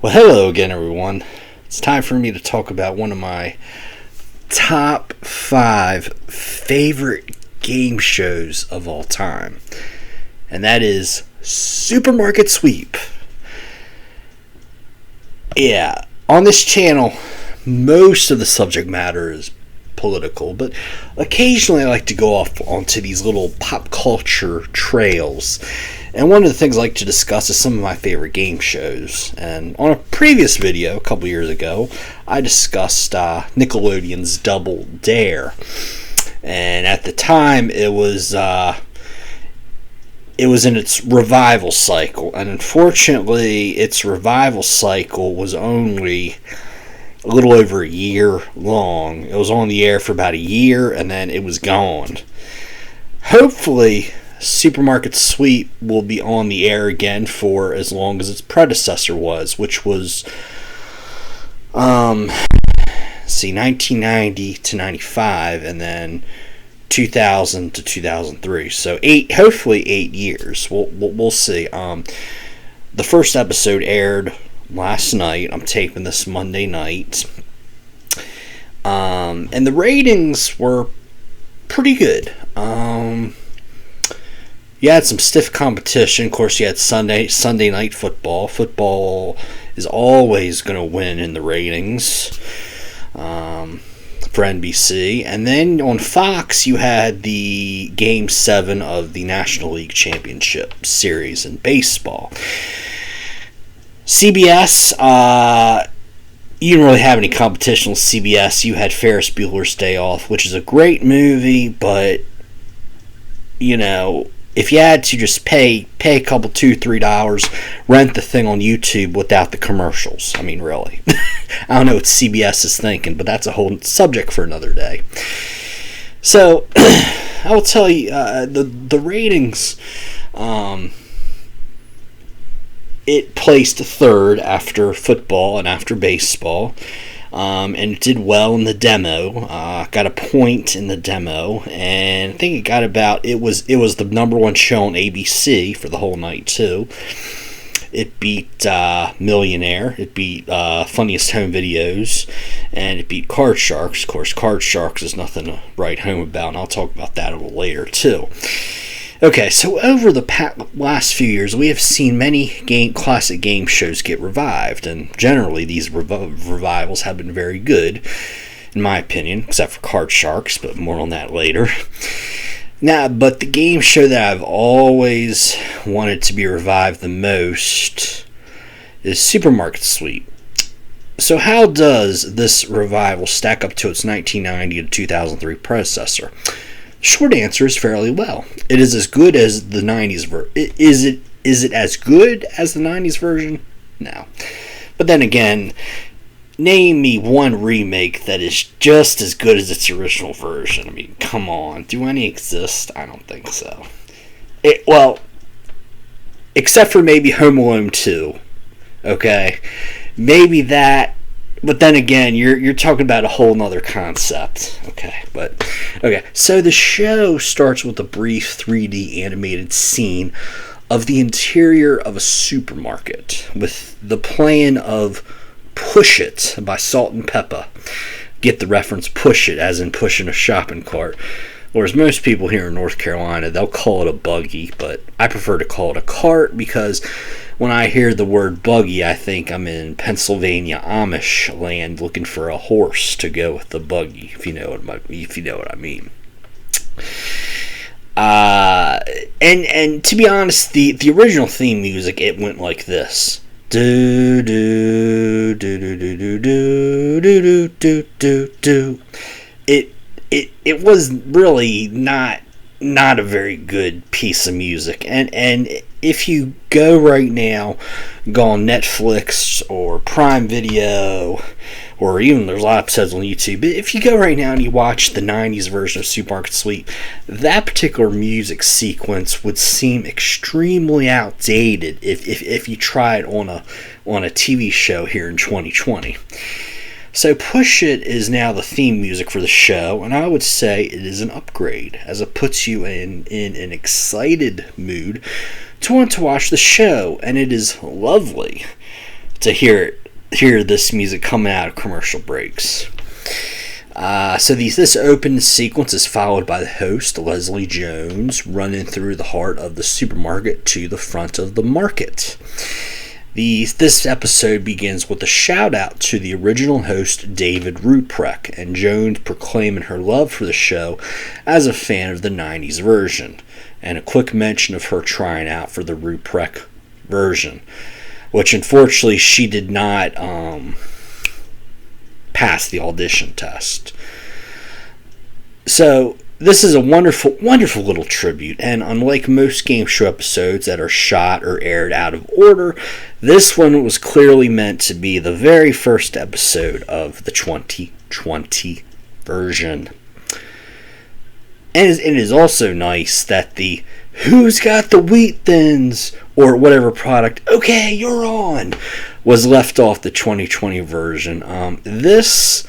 Well, hello again, everyone. It's time for me to talk about one of my top 5 favorite game shows of all time, and that is Supermarket Sweep. Yeah, on this channel, most of the subject matter is political, but occasionally I like to go off onto these little pop culture trails. And one of the things I like to discuss is some of my favorite game shows. And on a previous video, a couple years ago, I discussed Nickelodeon's Double Dare. And at the time, it was in its revival cycle. And unfortunately, its revival cycle was only a little over a year long. It was on the air for about a year, and then it was gone. Hopefully, Supermarket Sweep will be on the air again for as long as its predecessor was, which was 1990 to 95, and then 2000 to 2003. So hopefully 8 years. We'll see. The first episode aired last night. I'm taping this Monday night, and the ratings were pretty good. You had some stiff competition. Of course, you had Sunday night football. Football is always going to win in the ratings for NBC. And then on Fox, you had the Game 7 of the National League Championship Series in baseball. CBS, you didn't really have any competition with CBS. You had Ferris Bueller's Day Off, which is a great movie, but, you know, if you had to just pay a couple, $2-3, rent the thing on YouTube without the commercials. I mean, really. I don't know what CBS is thinking, but that's a whole subject for another day. So, I will tell you, the ratings, it placed third after football and after baseball. And it did well in the demo. Got a point in the demo, and I think it got about. It was the number one show on ABC for the whole night too. It beat Millionaire. It beat Funniest Home Videos, and it beat Card Sharks. Of course, Card Sharks is nothing to write home about, and I'll talk about that a little later too. Okay, so over the last few years, we have seen many classic game shows get revived, and generally these revivals have been very good, in my opinion, except for Card Sharks, but more on that later. Now, but the game show that I've always wanted to be revived the most is Supermarket Sweep. So how does this revival stack up to its 1990 to 2003 predecessor? Short answer is fairly well. It is as good as the 90s version. Is it as good as the 90s version? No. But then again, name me one remake that is just as good as its original version. I mean, come on. Do any exist? I don't think so. Well, except for maybe Home Alone 2. Okay? Maybe that. But then again, you're talking about a whole nother concept. Okay. So the show starts with a brief 3D animated scene of the interior of a supermarket with the playing of Push It by Salt and Peppa. Get the reference, push it, as in pushing a shopping cart. Whereas most people here in North Carolina, they'll call it a buggy, but I prefer to call it a cart because when I hear the word buggy, I think I'm in Pennsylvania Amish land looking for a horse to go with the buggy, if you know what I mean. And to be honest, the original theme music, it went like this. Do do do do do do do do do do do. It was really not a very good piece of music, and if you go right now, go on Netflix or Prime Video, or even there's a lot of episodes on YouTube, but if you go right now and you watch the 90s version of Supermarket Sweep, that particular music sequence would seem extremely outdated if you try it on a TV show here in 2020. So Push It is now the theme music for the show, and I would say it is an upgrade, as it puts you in an excited mood to want to watch the show, and it is lovely to hear this music coming out of commercial breaks. So this open sequence is followed by the host, Leslie Jones, running through the heart of the supermarket to the front of the market. This episode begins with a shout out to the original host, David Ruprecht, and Jones proclaiming her love for the show as a fan of the 90s version, and a quick mention of her trying out for the Ruprecht version, which unfortunately she did not pass the audition test. So this is a wonderful, wonderful little tribute, and unlike most game show episodes that are shot or aired out of order, this one was clearly meant to be the very first episode of the 2020 version. And it is also nice that the "Who's got the wheat thins?" or whatever product, "Okay, you're on," was left off the 2020 version. This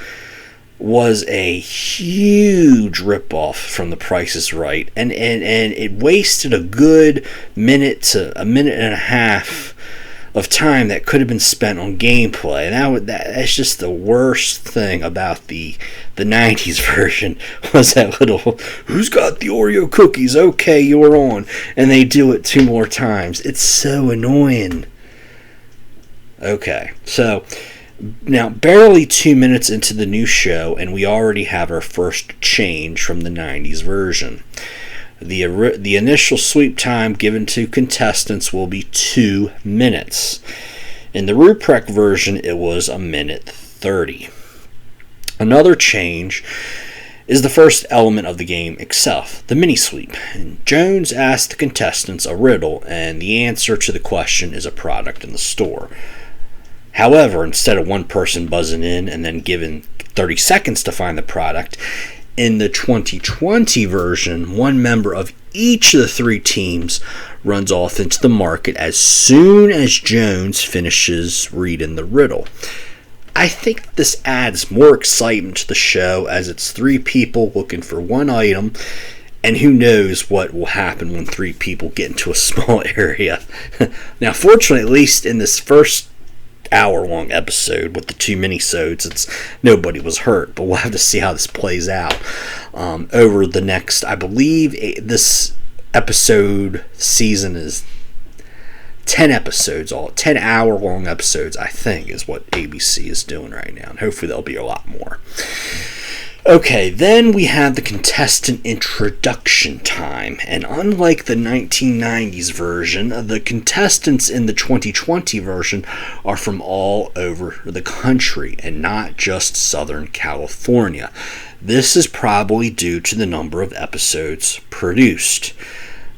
was a huge ripoff from The Price is Right, and it wasted a good minute to a minute and a half of time that could have been spent on gameplay. And that's just the worst thing about the 90s version, was that little "Who's got the Oreo cookies? Okay, you're on," and they do it 2 more times. It's so annoying. Okay, so now barely 2 minutes into the new show, and we already have our first change from the 90s version. The initial sweep time given to contestants will be 2 minutes. In the Ruprecht version, it was 1:30. Another change is the first element of the game itself, the mini sweep. And Jones asked the contestants a riddle, and the answer to the question is a product in the store. However, instead of one person buzzing in and then given 30 seconds to find the product, in the 2020 version, one member of each of the 3 teams runs off into the market as soon as Jones finishes reading the riddle. I think this adds more excitement to the show, as it's 3 people looking for one item, and who knows what will happen when 3 people get into a small area. Now, fortunately, at least in this first hour-long episode with the 2 mini-sodes, nobody was hurt, but we'll have to see how this plays out over the next, I believe this episode season is 10 episodes, all 10 hour-long episodes, I think, is what ABC is doing right now, and hopefully there'll be a lot more. Okay, then we have the contestant introduction time, and unlike the 1990s version, the contestants in the 2020 version are from all over the country, and not just Southern California. This is probably due to the number of episodes produced.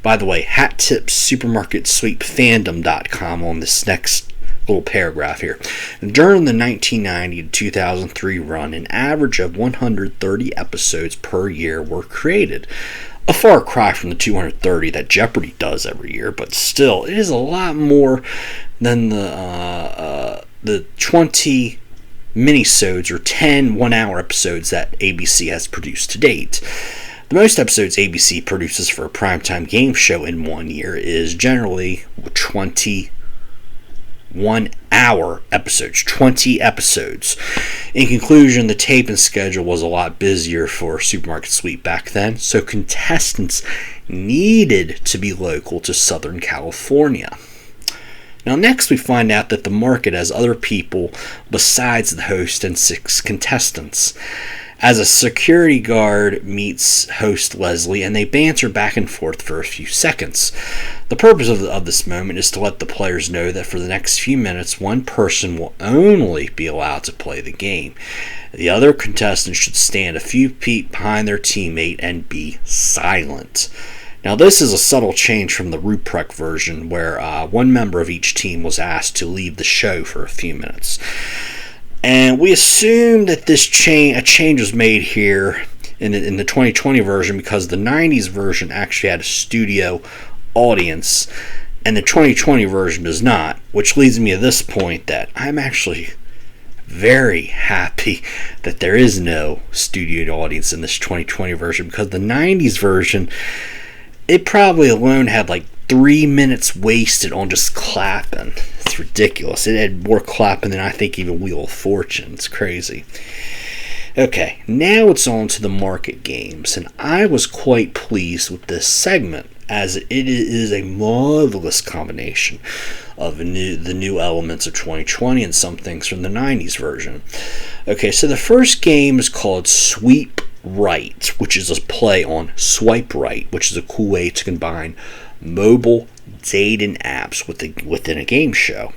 By the way, hat tips supermarketsweepfandom.com on this next little paragraph here. During the 1990 to 2003 run, an average of 130 episodes per year were created. A far cry from the 230 that Jeopardy does every year, but still, it is a lot more than the 20 minisodes or 10 one-hour episodes that ABC has produced to date. The most episodes ABC produces for a primetime game show in 1 year is generally 20 1-hour episodes, 20 episodes. In conclusion, the taping schedule was a lot busier for Supermarket Sweep back then, so contestants needed to be local to Southern California. Now next we find out that the market has other people besides the host and 6 contestants. As a security guard meets host Leslie, and they banter back and forth for a few seconds. The purpose of this moment is to let the players know that for the next few minutes, one person will only be allowed to play the game. The other contestant should stand a few feet behind their teammate and be silent. Now this is a subtle change from the Ruprecht version, where one member of each team was asked to leave the show for a few minutes. And we assume that a change was made here in the 2020 version because the 90s version actually had a studio audience and the 2020 version does not, which leads me to this point that I'm actually very happy that there is no studio audience in this 2020 version, because the 90s version, it probably alone had like 3 minutes wasted on just clapping. It's ridiculous. It had more clapping than I think even Wheel of Fortune. It's crazy. Okay, now it's on to the market games, and I was quite pleased with this segment, as it is a marvelous combination of the new elements of 2020 and some things from the 90s version. Okay, so the first game is called Sweep Right, which is a play on Swipe Right, which is a cool way to combine mobile dating apps within a game show.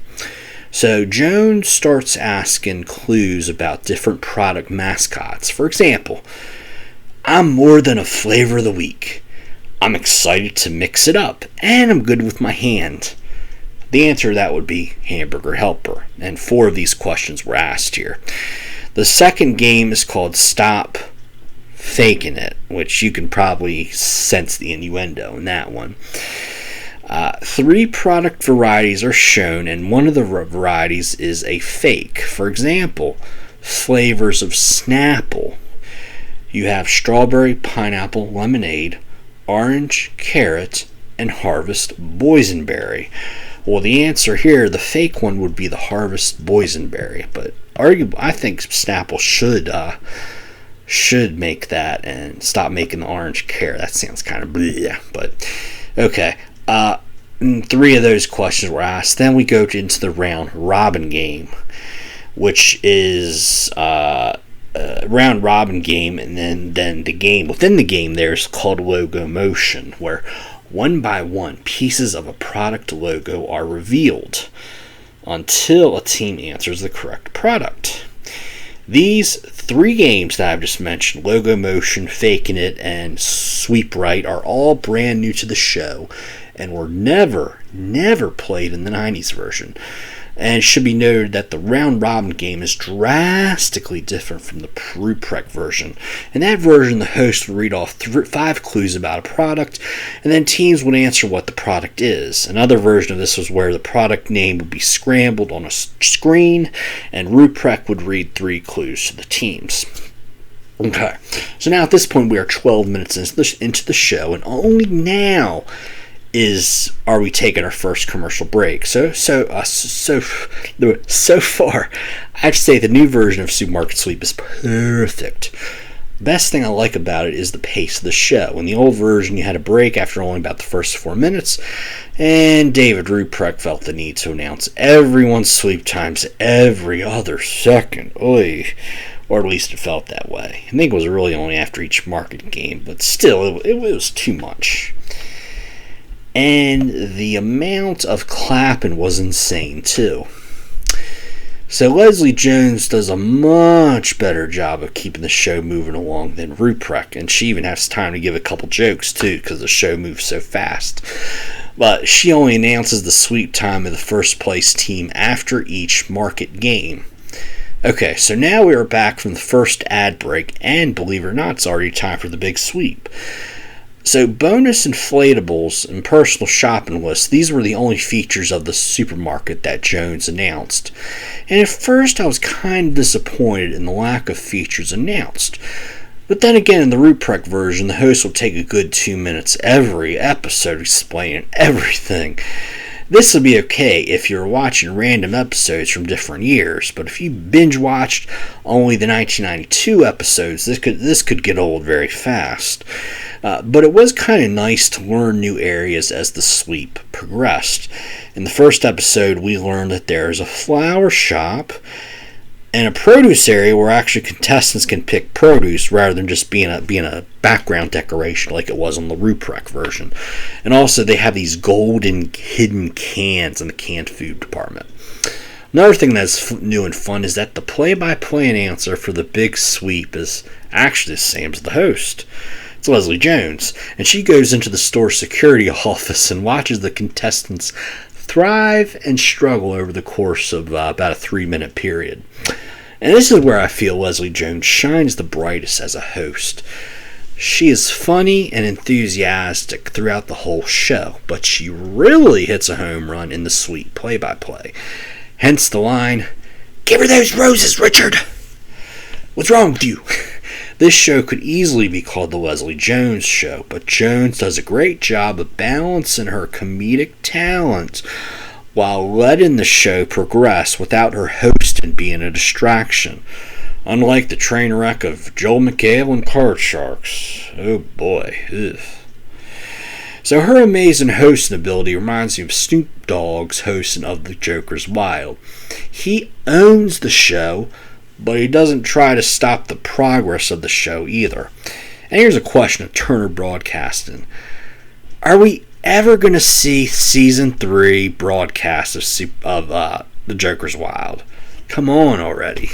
So Jones starts asking clues about different product mascots. For example, I'm more than a flavor of the week. I'm excited to mix it up, and I'm good with my hand. The answer to that would be Hamburger Helper, and 4 of these questions were asked here. The second game is called Stop Faking It, which you can probably sense the innuendo in that one. 3 product varieties are shown, and one of the varieties is a fake. For example, flavors of Snapple. You have strawberry, pineapple, lemonade, orange, carrot, and harvest boysenberry. Well, the answer here, the fake one, would be the harvest boysenberry, but arguably, I think Snapple should make that and stop making the orange carrot. That sounds kind of bleh, but okay. 3 of those questions were asked. Then we go into the round robin game, which is a round robin game, and then the game within the game there is called Logo Motion, where one by one pieces of a product logo are revealed until a team answers the correct product. These 3 games that I've just mentioned, Logo Motion, Faking It, and Sweep Right, are all brand new to the show and were never played in the 90s version. And it should be noted that the round robin game is drastically different from the Ruprecht version. In that version, the host would read off 5 clues about a product, and then teams would answer what the product is. Another version of this was where the product name would be scrambled on a screen, and Ruprecht would read 3 clues to the teams. Okay, so now at this point we are 12 minutes into the show, and only now are we taking our first commercial break. So far, I'd say the new version of Supermarket Sweep is perfect. The best thing I like about it is the pace of the show. In the old version, you had a break after only about the first 4 minutes, and David Ruprecht felt the need to announce everyone's sleep times every other second. Oy. Or at least it felt that way. I think it was really only after each market game, but still, it was too much. And the amount of clapping was insane, too. So Leslie Jones does a much better job of keeping the show moving along than Ruprecht, and she even has time to give a couple jokes, too, because the show moves so fast. But she only announces the sweep time of the first place team after each market game. Okay, so now we are back from the first ad break, and believe it or not, it's already time for the big sweep. So bonus inflatables and personal shopping lists, these were the only features of the supermarket that Jones announced. And at first I was kind of disappointed in the lack of features announced. But then again, in the Ruprecht version, the host will take a good 2 minutes every episode explaining everything. This will be okay if you're watching random episodes from different years, but if you binge watched only the 1992 episodes, this could get old very fast. But it was kind of nice to learn new areas as the sweep progressed. In the first episode, we learned that there is a flower shop and a produce area where actually contestants can pick produce rather than just being a background decoration like it was on the Ruprecht version. And also they have these golden hidden cans in the canned food department. Another thing that's new and fun is that the play-by-play announcer for the big sweep is actually the same as the host. It's Leslie Jones, and she goes into the store security office and watches the contestants thrive and struggle over the course of about a 3-minute period. And this is where I feel Leslie Jones shines the brightest as a host. She is funny and enthusiastic throughout the whole show, but she really hits a home run in the sweet play-by-play. Hence the line, "Give her those roses, Richard! What's wrong with you?" This show could easily be called the Leslie Jones Show, but Jones does a great job of balancing her comedic talent while letting the show progress without her hosting being a distraction. Unlike the train wreck of Joel McHale and Card Sharks. Oh boy. Ugh. So her amazing hosting ability reminds me of Snoop Dogg's hosting of The Joker's Wild. He owns the show, but he doesn't try to stop the progress of the show either. And here's a question of Turner Broadcasting. Are we ever going to see Season 3 broadcast of The Joker's Wild? Come on already.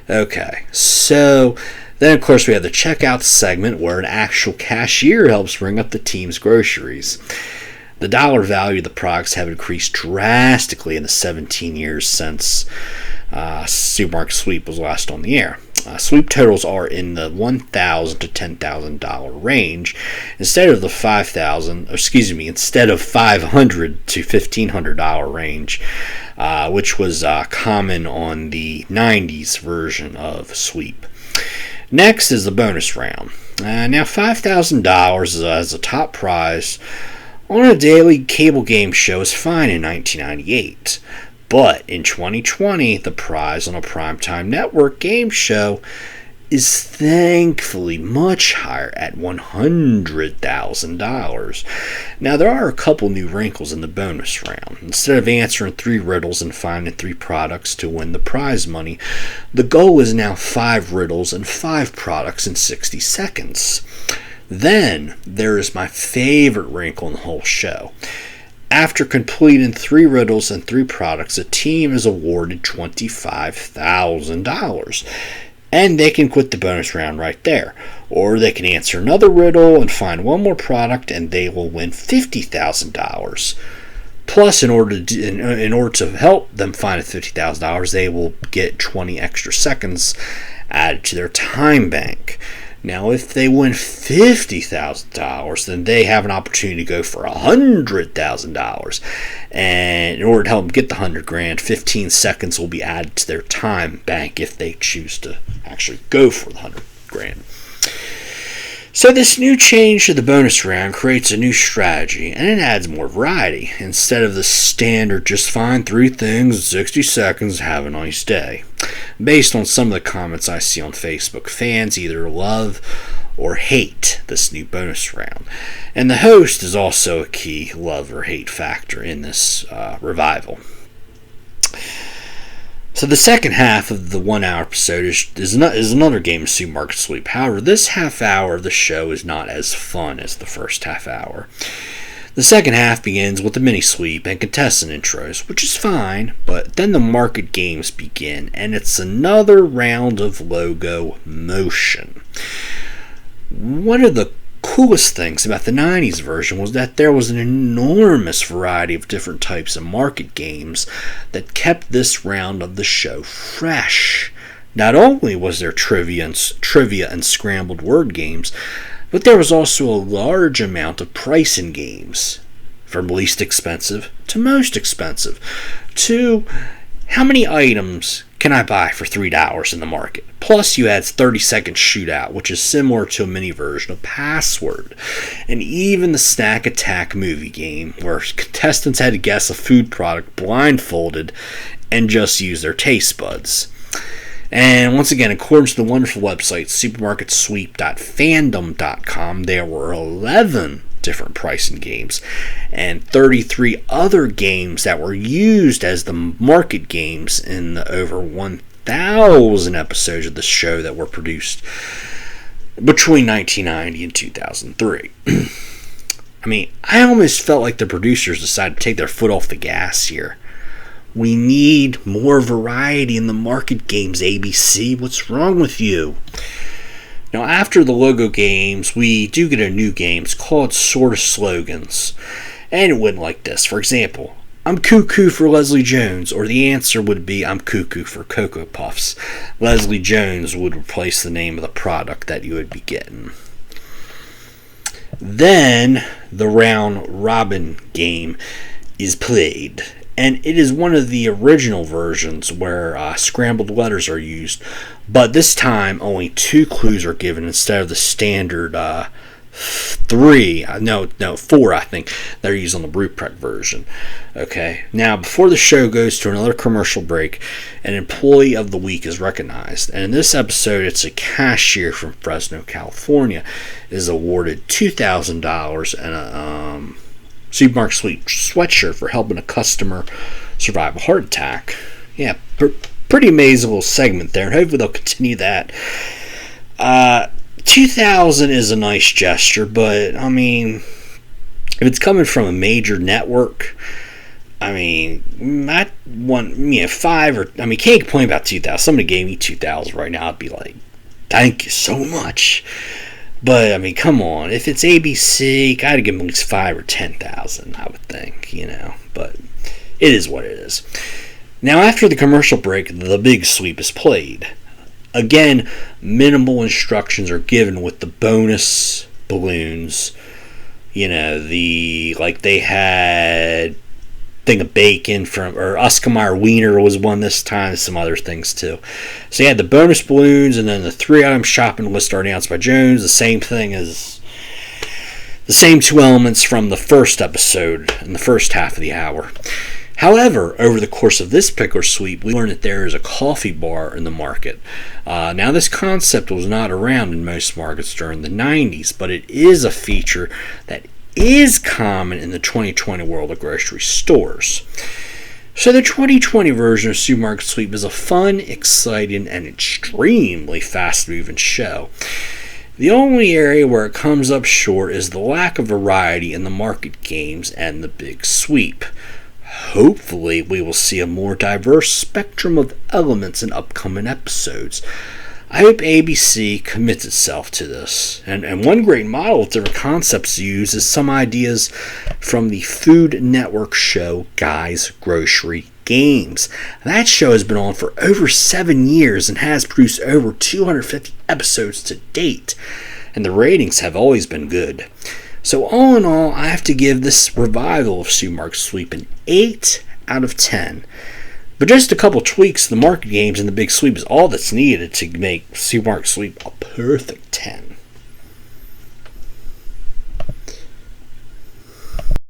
Okay, so then of course we have the checkout segment where an actual cashier helps bring up the team's groceries. The dollar value of the products have increased drastically in the 17 years since Supermarket Sweep was last on the air. Sweep totals are in the $1,000 to $10,000 range instead of $500 to $1,500 range, which was common on the 90s version of Sweep. Next is the bonus round. Now $5,000 as a top prize on a daily cable game show is fine in 1998. But in 2020, the prize on a primetime network game show is thankfully much higher at $100,000. Now, there are a couple new wrinkles in the bonus round. Instead of answering 3 riddles and finding 3 products to win the prize money, the goal is now 5 riddles and 5 products in 60 seconds. Then, there is my favorite wrinkle in the whole show. After completing 3 riddles and 3 products, a team is awarded $25,000. And they can quit the bonus round right there. Or they can answer another riddle and find one more product and they will win $50,000. Plus, in order to help them find $50,000, they will get 20 extra seconds added to their time bank. Now, if they win $50,000, then they have an opportunity to go for $100,000. And in order to help them get the $100,000, 15 seconds will be added to their time bank if they choose to actually go for the $100,000. So this new change to the bonus round creates a new strategy, and it adds more variety, instead of the standard just find 3 things in 60 seconds, have a nice day. Based on some of the comments I see on Facebook, fans either love or hate this new bonus round. And the host is also a key love or hate factor in this revival. So the second half of the 1-hour episode is another game of Supermarket Sweep. However, this half hour of the show is not as fun as the first half hour. The second half begins with the mini sweep and contestant intros, which is fine, but then the market games begin, and it's another round of logo motion. One of the coolest things about the 90s version was that there was an enormous variety of different types of market games that kept this round of the show fresh. Not only was there trivia and scrambled word games, but there was also a large amount of pricing games, from least expensive to most expensive, to how many items can I buy for $3 in the market. Plus, you had 30-second shootout, which is similar to a mini version of Password. And even the Snack Attack movie game, where contestants had to guess a food product blindfolded and just use their taste buds. And once again, according to the wonderful website supermarketsweep.fandom.com, there were 11 different pricing games and 33 other games that were used as the market games in the over 1,000 episodes of the show that were produced between 1990 and 2003. I mean, I almost felt like the producers decided to take their foot off the gas here. We need more variety in the market games, ABC. What's wrong with you? Now, after the logo games, we do get a new game. It's called Sort of Slogans. And it went like this. For example, I'm cuckoo for Leslie Jones, or the answer would be I'm cuckoo for Cocoa Puffs. Leslie Jones would replace the name of the product that you would be getting. Then, the round robin game is played. And it is one of the original versions where scrambled letters are used. But this time, only 2 clues are given instead of the standard four, I think, that are used on the Brewprep version. Okay, now before the show goes to another commercial break, an employee of the week is recognized, and in this episode, it's a cashier from Fresno, California, is awarded $2,000 and a Supermarket Sweep sweatshirt for helping a customer survive a heart attack. Yeah, pretty amazing little segment there, and hopefully they'll continue that. 2,000 is a nice gesture, but I mean, if it's coming from a major network, I mean, I want five or can't complain about 2,000. Somebody gave me 2,000 right now, I'd be like, thank you so much. But I mean, come on, if it's ABC, gotta give them at least 5 or 10,000, I would think, But it is what it is. Now, after the commercial break, the big sweep is played. Again, minimal instructions are given with the bonus balloons. They had thing of bacon or Uskemeyer Wiener was one this time, some other things too. So you had the bonus balloons, and then the 3-item shopping list are announced by Jones. The same thing as the same 2 elements from the first episode in the first half of the hour. However, over the course of this pick or sweep, we learned that there is a coffee bar in the market. Now, this concept was not around in most markets during the 90s, but it is a feature that is common in the 2020 world of grocery stores. So the 2020 version of Supermarket Sweep is a fun, exciting, and extremely fast-moving show. The only area where it comes up short is the lack of variety in the market games and the big sweep. Hopefully, we will see a more diverse spectrum of elements in upcoming episodes. I hope ABC commits itself to this. And one great model of different concepts used is some ideas from the Food Network show Guy's Grocery Games. That show has been on for over 7 years and has produced over 250 episodes to date. And the ratings have always been good. So all in all, I have to give this revival of Supermarket Sweep an 8 out of 10. But just a couple tweaks to the market games and the big sweep is all that's needed to make Supermarket Sweep a perfect 10.